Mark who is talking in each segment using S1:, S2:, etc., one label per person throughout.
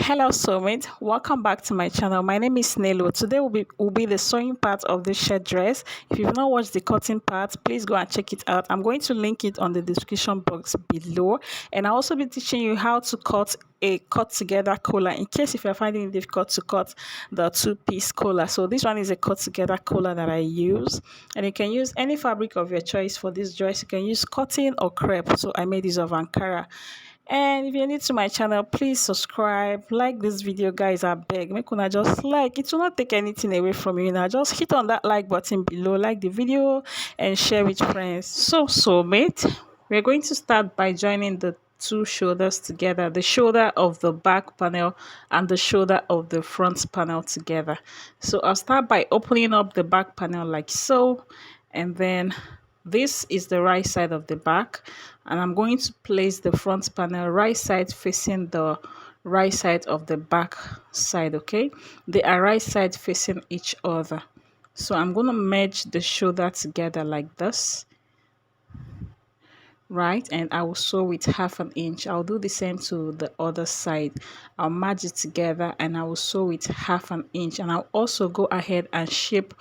S1: Hello soulmate, welcome back to my channel. My name is Nelo. Today will be the sewing part of this shirt dress. If you've not watched the cutting part, please go and check it out. I'm going to link it on the description box below, and I'll also be teaching you how to cut a cut together collar in case if you're finding it difficult to cut the two-piece collar. So this one is a cut together collar that I use, and you can use any fabric of your choice for this dress. You can use cotton or crepe. So I made use of Ankara. And if you're new to my channel, please subscribe, like this video, guys. I beg, make una just like it will not take anything away from you now. Just hit on that like button below, like the video, and share with friends. So soulmate, we're going to start by joining the two shoulders together, the shoulder of the back panel and the shoulder of the front panel together. So I'll start by opening up the back panel like so, and then this is the right side of the back, and I'm going to place the front panel right side facing the right side of the back side. Okay, they are right side facing each other. So I'm going to merge the shoulder together like this, right, and I will sew with 1/2 inch. I'll do the same to the other side. I'll merge it together and I will sew with 1/2 inch, and I'll also go ahead and shape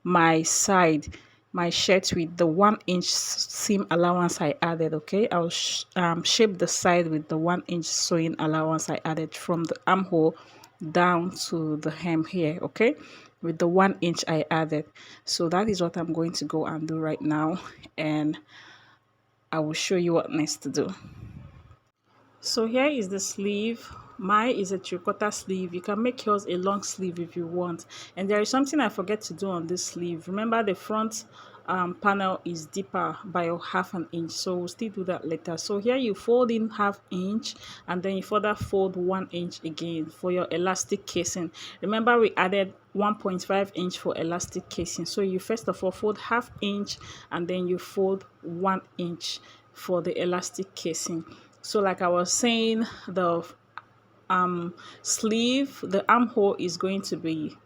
S1: my side, my shirt, with the 1 inch seam allowance I added. Okay, I'll shape the side with the 1 inch sewing allowance I added from the armhole down to the hem here. Okay, with the 1 inch I added. So that is what I'm going to go and do right now, and I will show you what next to do. So here is the sleeve. Mine is a 3/4 sleeve. You can make yours a long sleeve if you want. And there is something I forget to do on this sleeve. Remember, the front panel is deeper by 1/2 inch, so we'll still do that later. So here you fold in 1/2 inch, and then you further fold 1 inch again for your elastic casing. Remember, we added 1.5 inch for elastic casing. So you first of all fold 1/2 inch, and then you fold 1 inch for the elastic casing. So like I was saying, the sleeve, the armhole is going to be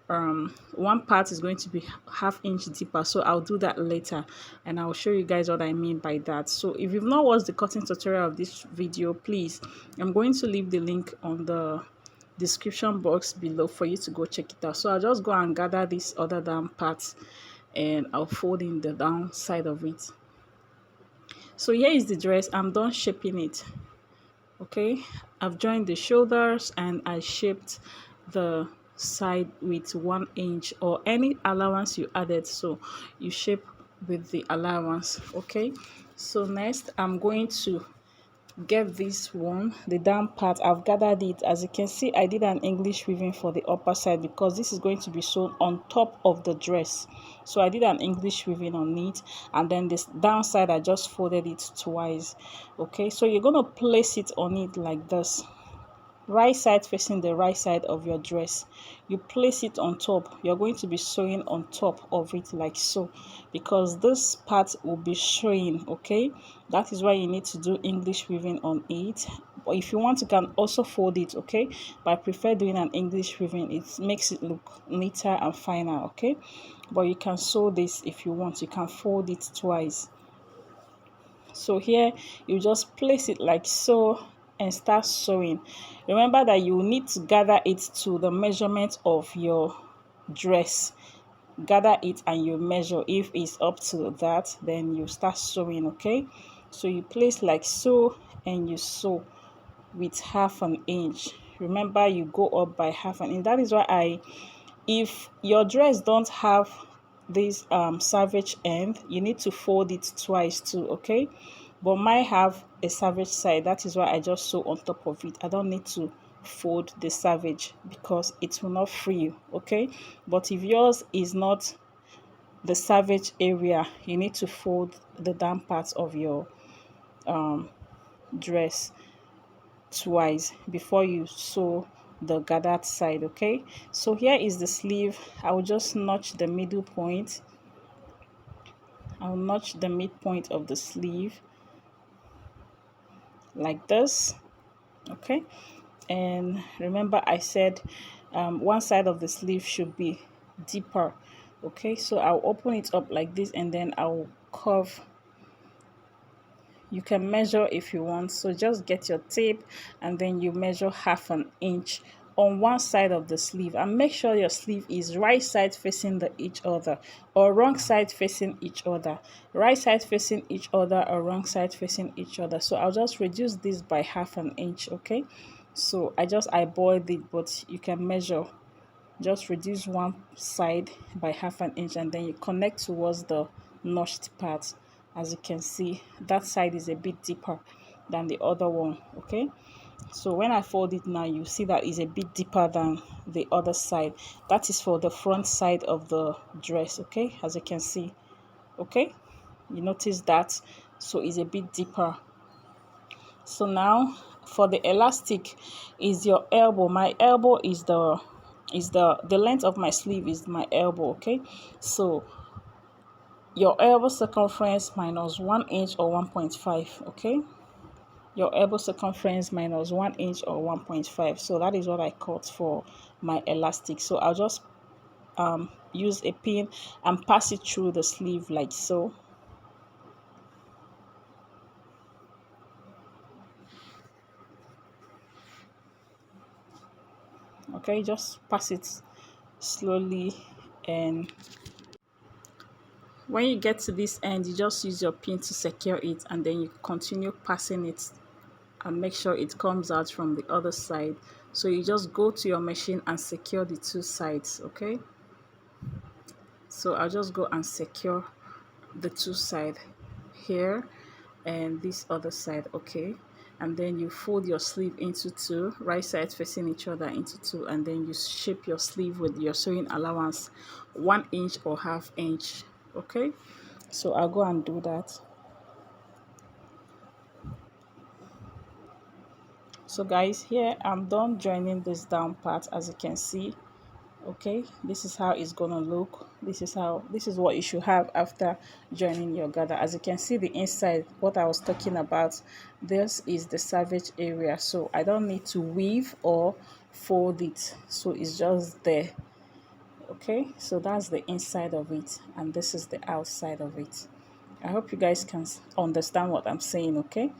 S1: one part is going to be 1/2 inch deeper. So I'll do that later, and I'll show you guys what I mean by that. So if you've not watched the cutting tutorial of this video, please, I'm going to leave the link on the description box below for you to go check it out. So I'll just go and gather this other down part, and I'll fold in the down side of it. So here is the dress. I'm done shaping it. Okay, I've joined the shoulders and I shaped the side with 1 inch or any allowance you added. So you shape with the allowance. Okay, so next I'm going to get this one, the down part. I've gathered it. As you can see, I did an English weaving for the upper side because this is going to be sewn on top of the dress. So I did an English weaving on it, and then this downside I just folded it twice. Okay, so you're going to place it on it like this, right side facing the right side of your dress. You place it on top. You're going to be sewing on top of it like so, because this part will be showing. Okay, that is why you need to do English weaving on it. But if you want, you can also fold it. Okay, but I prefer doing an English weaving. It makes it look neater and finer. Okay, but you can sew this if you want. You can fold it twice. So here you just place it like so and start sewing. Remember that you need to gather it to the measurement of your dress. Gather it and you measure. If it's up to that, then you start sewing. Okay, so you place like so and you sew with 1/2 inch. Remember, you go up by 1/2 inch. That is why if your dress don't have this savage end, you need to fold it twice too. Okay, but mine have a savage side. That is why I just sew on top of it. I don't need to fold the savage because it will not free you. Okay, but if yours is not the savage area, you need to fold the down part of your dress twice before you sew the gathered side. Okay, so here is the sleeve. I will just notch the middle point. I'll notch the midpoint of the sleeve like this. Okay, and remember I said one side of the sleeve should be deeper. Okay, so I'll open it up like this, and then I'll curve you can measure if you want. So just get your tape and then you measure 1/2 inch on one side of the sleeve, and make sure your sleeve is right side facing each other or wrong side facing each other. Right side facing each other or wrong side facing each other. So I'll just reduce this by 1/2 inch. Okay, so I just eyeballed it, but you can measure. Just reduce one side by 1/2 inch and then you connect towards the notched part. As you can see, that side is a bit deeper than the other one. Okay, so when I fold it now, you see that is a bit deeper than the other side. That is for the front side of the dress. Okay, as you can see. Okay, you notice that, so it's a bit deeper. So now for the elastic, is your elbow. My elbow is the length of my sleeve is my elbow. Okay, so your elbow circumference minus 1 inch or 1.5. Okay, your elbow circumference minus 1 inch or 1.5. So that is what I cut for my elastic. So I'll just use a pin and pass it through the sleeve like so. Okay, just pass it slowly, and when you get to this end, you just use your pin to secure it, and then you continue passing it and make sure it comes out from the other side. So you just go to your machine and secure the two sides. Okay, so I'll just go and secure the two sides here and this other side. Okay, and then you fold your sleeve into two, right sides facing each other into two, and then you shape your sleeve with your sewing allowance 1 inch or 1/2 inch. Okay, so I'll go and do that. So guys, here I'm done joining this down part, as you can see. Okay, this is how it's gonna look. This is what you should have after joining your gather. As you can see, the inside, what I was talking about, this is the selvage area, so I don't need to weave or fold it, so it's just there. Okay, so that's the inside of it, and this is the outside of it. I hope you guys can understand what I'm saying. Okay,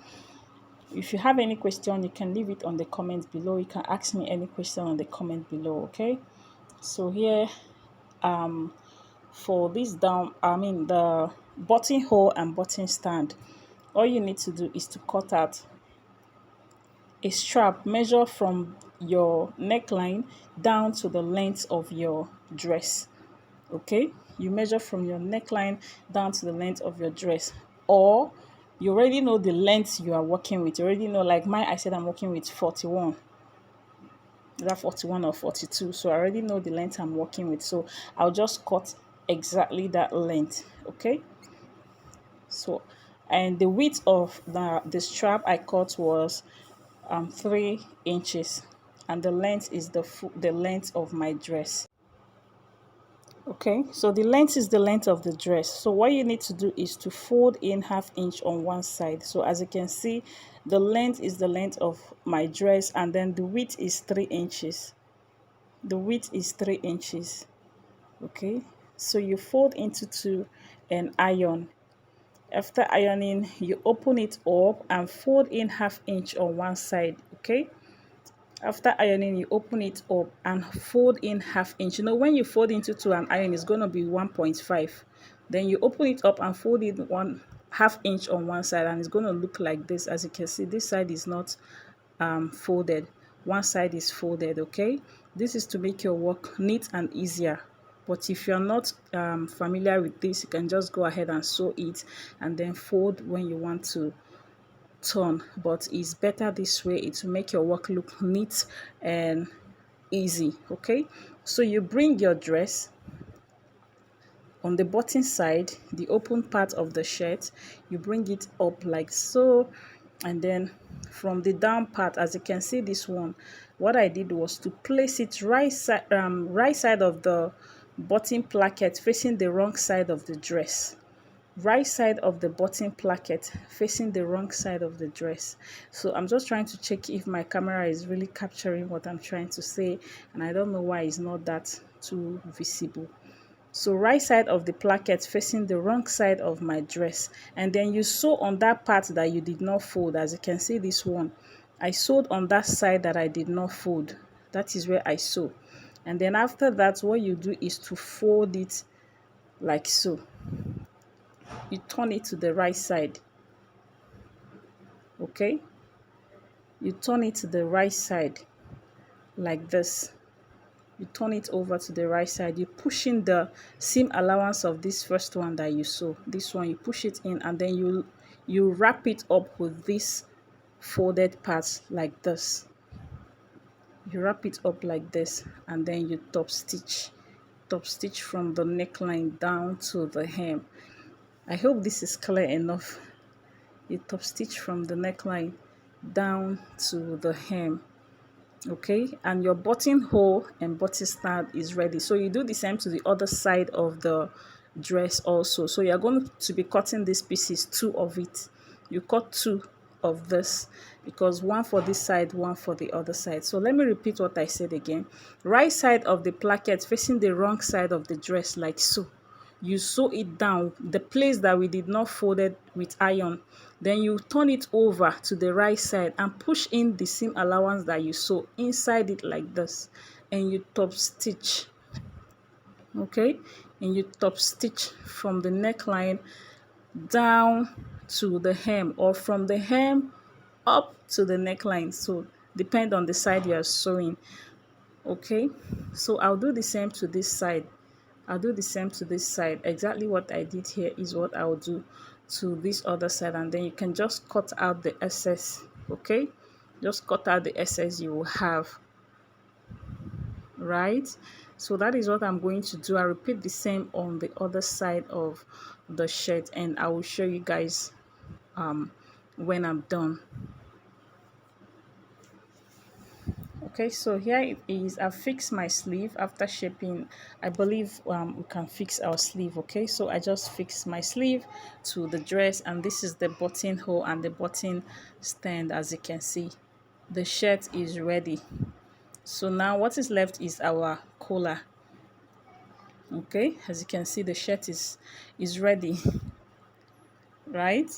S1: if you have any question, you can leave it on the comment below. You can ask me any question on the comment below. Okay, so here for this down, the buttonhole and button stand, all you need to do is to cut out a strap. Measure from your neckline down to the length of your dress. Okay, you measure from your neckline down to the length of your dress, or you already know the length you are working with. You already know, like mine, I said I'm working with 41, that 41 or 42, so I already know the length I'm working with, so I'll just cut exactly that length. Okay, so and the width of the strap I cut was 3 inches, and the length is the length of my dress. Okay, so the length is the length of the dress. So what you need to do is to fold in 1/2 inch on one side. So as you can see, the length is the length of my dress, and then the width is 3 inches. The width is 3 inches. Okay, so you fold into two and iron. After ironing, you open it up and fold in 1/2 inch on one side. Okay, after ironing, you open it up and fold in 1/2 inch. You know, when you fold into two and iron, it's going to be 1.5. Then you open it up and fold it 1/2 inch on one side, and it's going to look like this. As you can see, this side is not folded, one side is folded. Okay, this is to make your work neat and easier. But if you're not familiar with this, you can just go ahead and sew it and then fold when you want to turn. But it's better this way. It will make your work look neat and easy. Okay, so you bring your dress on the button side, the open part of the shirt, you bring it up like so, and then from the down part, as you can see, this one, what I did was to place it right side of the button placket facing the wrong side of the dress. Right side of the button placket facing the wrong side of the dress. So I'm just trying to check if my camera is really capturing what I'm trying to say, and I don't know why it's not that too visible. So right side of the placket facing the wrong side of my dress, and then you sew on that part that you did not fold. As you can see, this one I sewed on that side that I did not fold. That is where I sew. And then after that, what you do is to fold it like so. You turn it to the right side. Okay, you turn it to the right side like this. You turn it over to the right side. You push in the seam allowance of this first one that you sew. This one, you push it in, and then you wrap it up with this folded part like this. You wrap it up like this, and then you top stitch from the neckline down to the hem. I hope this is clear enough. You top stitch from the neckline down to the hem. Okay, and your buttonhole and button stand is ready. So you do the same to the other side of the dress also. So you're going to be cutting these pieces, 2 of it. You cut 2 of this, because one for this side, one for the other side. So let me repeat what I said again. Right side of the placket facing the wrong side of the dress like so. You sew it down the place that we did not fold it with iron. Then you turn it over to the right side and push in the seam allowance that you sew inside it like this, and you top stitch. Okay, and you top stitch from the neckline down to the hem, or from the hem up to the neckline. So depend on the side you are sewing. Okay, so I'll do the same to this side. I'll do the same to this side. Exactly what I did here is what I'll do to this other side, and then you can just cut out the excess. Okay, just cut out the excess you will have, right? So that is what I'm going to do. I repeat the same on the other side of the shirt, and I will show you guys when I'm done. Okay, so here it is. I fixed my sleeve after shaping. I believe we can fix our sleeve. Okay, so I just fixed my sleeve to the dress, and this is the buttonhole and the button stand. As you can see, the shirt is ready. So now what is left is our collar. Okay, as you can see, the shirt is ready, right?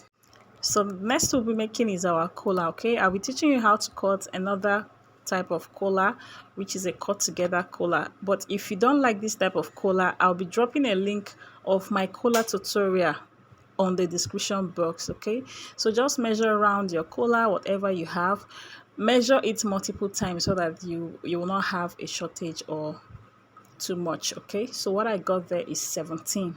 S1: So next we'll be making is our collar. Okay, I'll be teaching you how to cut another type of collar, which is a cut together collar. But if you don't like this type of collar, I'll be dropping a link of my collar tutorial on the description box. Okay, so just measure around your collar, whatever you have, measure it multiple times so that you will not have a shortage or too much. Okay, so what I got there is 17.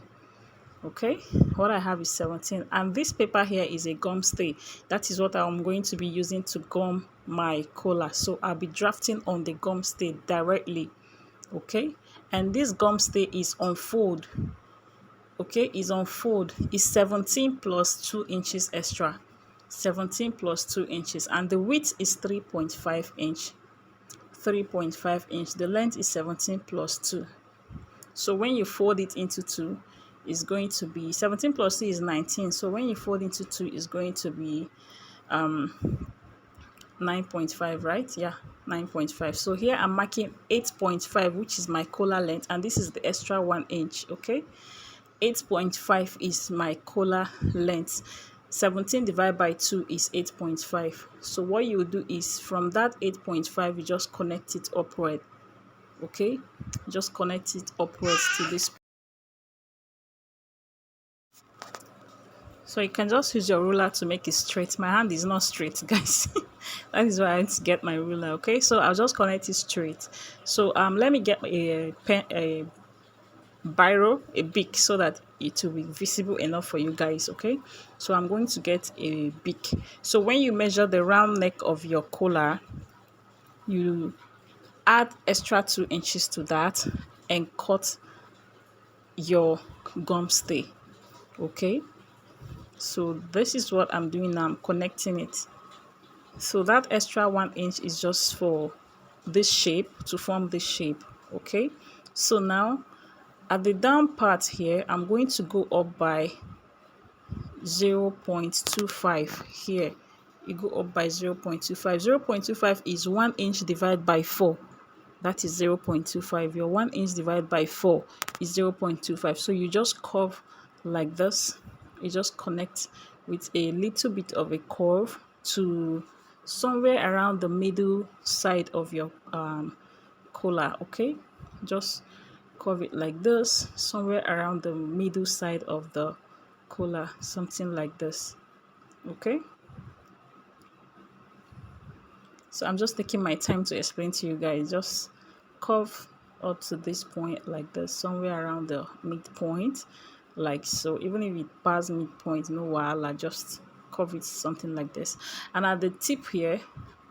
S1: Okay, what I have is 17, and this paper here is a gum stay. That is what I'm going to be using to gum my collar. So I'll be drafting on the gum stay directly. Okay, and this gum stay is on fold. Okay, is on fold. Is 17 plus 2 inches extra. 17 plus 2 inches, and the width is 3.5 inch. 3.5 inch. The length is 17 plus 2. So when you fold it into 2, is going to be 17 plus 2 is 19. So when you fold into 2, is going to be 9.5, right? Yeah, 9.5. So here I'm marking 8.5, which is my collar length, and this is the extra 1 inch. Okay, 8.5 is my collar length. 17 divided by 2 is 8.5. So what you do is from that 8.5, you just connect it upward. Okay, just connect it upwards to this. So you can just use your ruler to make it straight. My hand is not straight, guys. That is why I need to get my ruler. Okay, so I'll just connect it straight. So let me get a pen, a biro, a bic, so that it will be visible enough for you guys. Okay, so I'm going to get a bic. So when you measure the round neck of your collar, you add extra 2 inches to that and cut your gum stay. Okay, so this is what I'm doing now. I'm connecting it. So that extra 1 inch is just for this shape, to form this shape. Okay, so now at the down part here, I'm going to go up by 0.25 here. You go up by 0.25. 0.25 is 1 inch divided by 4. that is 0.25. Your 1 inch divided by 4 is 0.25. So you just curve like this. You just connect with a little bit of a curve to somewhere around the middle side of your collar. Okay, just curve it like this, somewhere around the middle side of the collar, something like this. Okay, so I'm just taking my time to explain to you guys. Just curve up to this point like this, somewhere around the midpoint, like so. Even if it passes midpoint, no wahala, just curve it something like this. And at the tip here,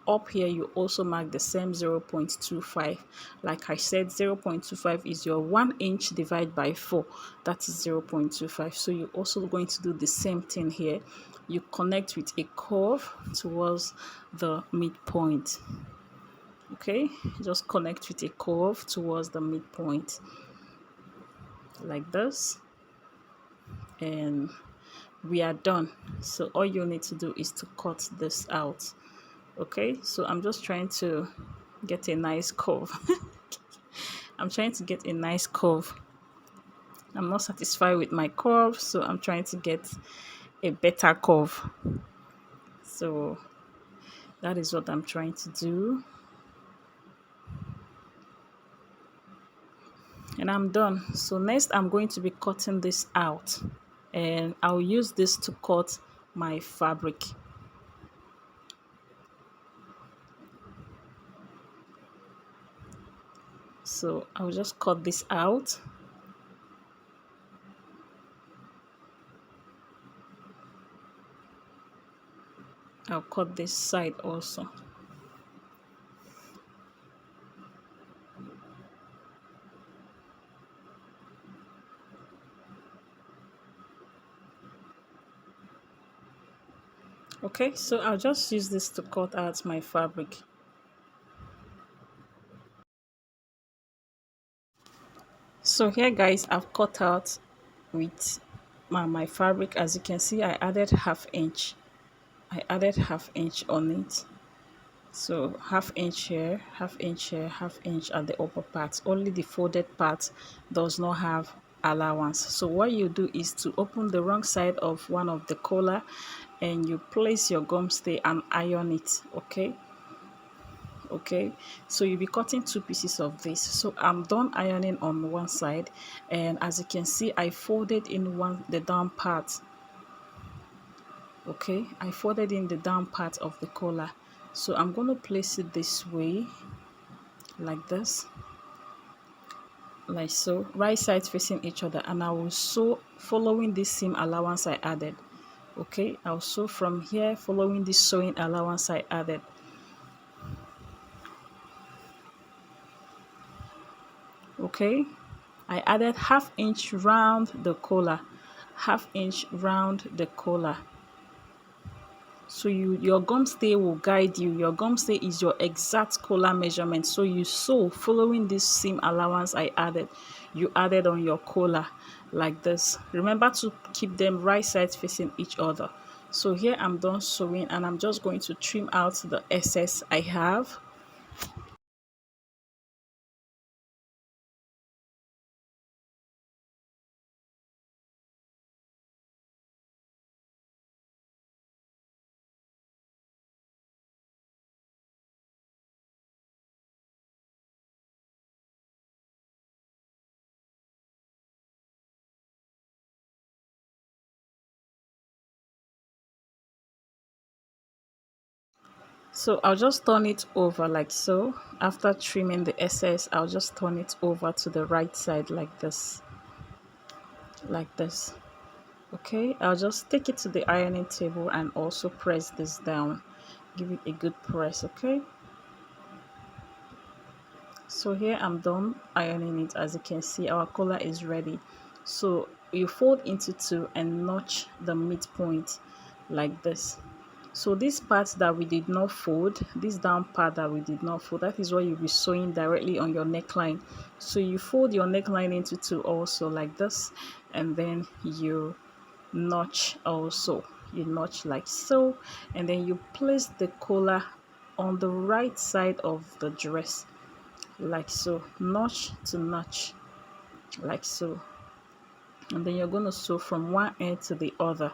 S1: up here, you also mark the same 0.25. Like I said, 0.25 is your 1 inch divided by 4. That is 0.25. So you're also going to do the same thing here. You connect with a curve towards the midpoint. Okay, just connect with a curve towards the midpoint like this, and we are done. So all you need to do is to cut this out. Okay, so I'm just trying to get a nice curve. I'm trying to get a nice curve. I'm not satisfied with my curve, so I'm trying to get a better curve. So that is what I'm trying to do. And I'm done. So next I'm going to be cutting this out, and I'll use this to cut my fabric. So I'll just cut this out. I'll cut this side also. Okay, so I'll just use this to cut out my fabric. So here guys, I've cut out with my fabric. As you can see, I added half inch. I added half inch on it. So half inch here, half inch here, half inch at the upper part. Only the folded part does not have allowance. So what you do is to open the wrong side of one of the collar, and you place your gum stay and iron it. Okay, so you'll be cutting two pieces of this. So I'm done ironing on one side, and as you can see, I folded in the down part. Okay, I folded in the down part of the collar. So I'm going to place it this way, like this, like so, right sides facing each other, and I will sew following this seam allowance I added. Okay, I'll sew from here following this sewing allowance I added. Okay, I added half inch round the collar, half inch round the collar. So your gum stay will guide you. Your gum stay is your exact collar measurement. So you sew following this seam allowance I added. You added on your collar like this. Remember to keep them right sides facing each other. So here I'm done sewing, and I'm just going to trim out the excess I have. So I'll just turn it over like so. After trimming the excess, I'll just turn it over to the right side like this. Like this. Okay, I'll just take it to the ironing table and also press this down. Give it a good press. Okay, so here I'm done ironing it. As you can see, our collar is ready. So you fold into two and notch the midpoint like this. So this part that we did not fold, this down part that we did not fold, that is what you'll be sewing directly on your neckline. So you fold your neckline into two also like this, and then you notch also. You notch like so, and then you place the collar on the right side of the dress like so, notch to notch, like so. And then you're going to sew from one end to the other.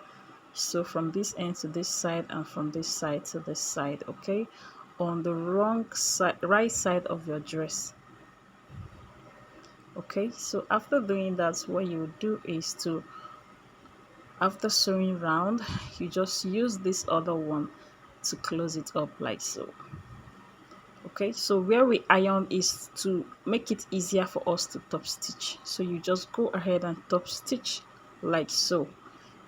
S1: So from this end to this side and from this side to this side, okay, on the wrong side, right side of your dress. Okay, so after doing that, what you do is to, after sewing round, you just use this other one to close it up like so. Okay, so where we iron is to make it easier for us to top stitch, so you just go ahead and top stitch like so,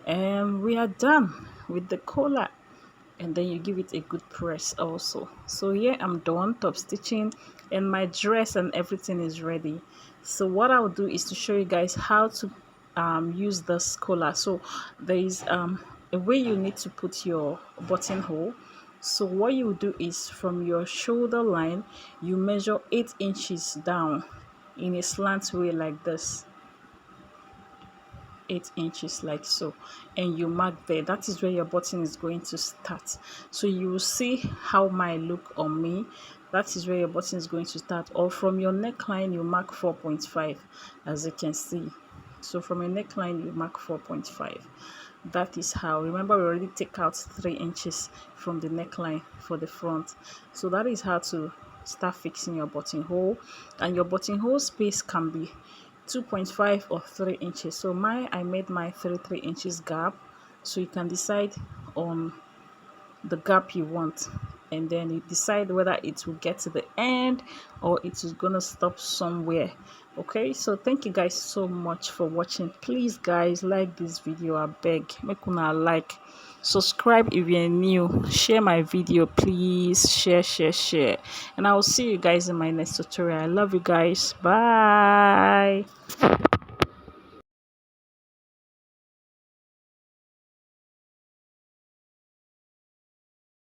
S1: and we are done with the collar. And then you give it a good press also. So here I'm done top stitching, and my dress and everything is ready. So what I'll do is to show you guys how to use this collar. So there is a way you need to put your buttonhole. So what you do is, from your shoulder line, you measure 8 inches down in a slant way like this, 8 inches like so, and you mark there. That is where your button is going to start. So you will see how my look on me. That is where your button is going to start. Or from your neckline, you mark 4.5, as you can see. So from a neckline, you mark 4.5. That is how. Remember, we already take out 3 inches from the neckline for the front. So that is how to start fixing your buttonhole. And your buttonhole space can be 2.5 or 3 inches. So I made my 3 inches gap. So you can decide on the gap you want, and then you decide whether it will get to the end or it is gonna stop somewhere. Okay, so thank you guys so much for watching. Please guys, like this video, I beg, make una like, subscribe if you're new, share my video, please share, and I will see you guys in my next tutorial. I love you guys, bye.